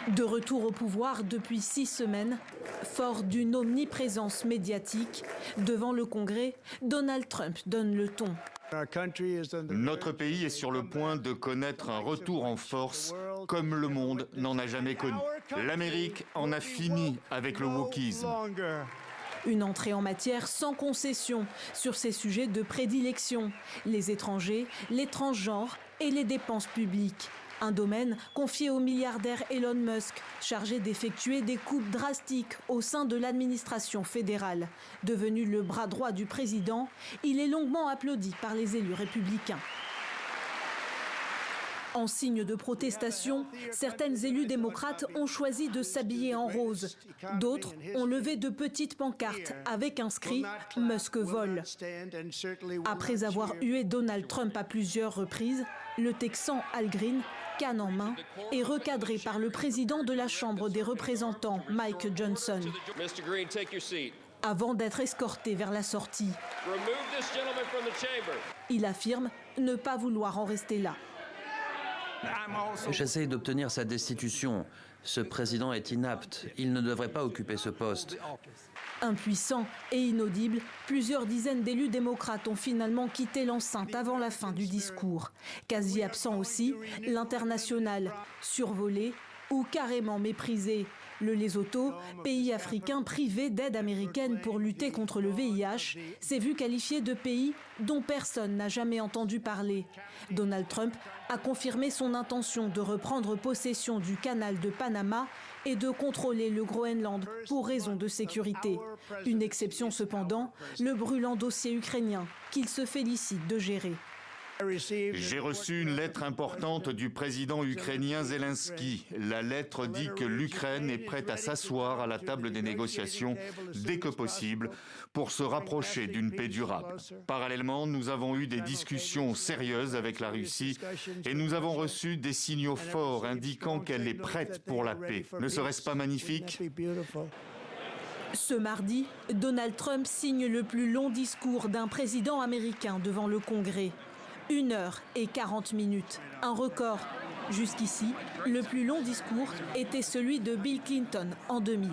De retour au pouvoir depuis 6 semaines, fort d'une omniprésence médiatique, devant le Congrès, Donald Trump donne le ton. Notre pays est sur le point de connaître un retour en force comme le monde n'en a jamais connu. L'Amérique en a fini avec le wokisme. Une entrée en matière sans concession sur ces sujets de prédilection, les étrangers, les transgenres et les dépenses publiques. Un domaine confié au milliardaire Elon Musk, chargé d'effectuer des coupes drastiques au sein de l'administration fédérale. Devenu le bras droit du président, il est longuement applaudi par les élus républicains. En signe de protestation, certaines élus démocrates ont choisi de s'habiller en rose. D'autres ont levé de petites pancartes avec inscrit « Musk vole ». Après avoir hué Donald Trump à plusieurs reprises, le Texan Al Green, canne en main, est recadré par le président de la Chambre des représentants, Mike Johnson, avant d'être escorté vers la sortie. Il affirme ne pas vouloir en rester là. J'essaie d'obtenir sa destitution. Ce président est inapte. Il ne devrait pas occuper ce poste. Impuissants et inaudibles, plusieurs dizaines d'élus démocrates ont finalement quitté l'enceinte avant la fin du discours. Quasi absent aussi, l'international, survolé ou carrément méprisé. Le Lesotho, pays africain privé d'aide américaine pour lutter contre le VIH, s'est vu qualifié de pays dont personne n'a jamais entendu parler. Donald Trump a confirmé son intention de reprendre possession du canal de Panama et de contrôler le Groenland pour raison de sécurité. Une exception cependant, le brûlant dossier ukrainien qu'il se félicite de gérer. J'ai reçu une lettre importante du président ukrainien Zelensky. La lettre dit que l'Ukraine est prête à s'asseoir à la table des négociations dès que possible pour se rapprocher d'une paix durable. Parallèlement, nous avons eu des discussions sérieuses avec la Russie et nous avons reçu des signaux forts indiquant qu'elle est prête pour la paix. Ne serait-ce pas magnifique ? Ce mardi, Donald Trump signe le plus long discours d'un président américain devant le Congrès. 1h40, un record. Jusqu'ici, le plus long discours était celui de Bill Clinton en 2000.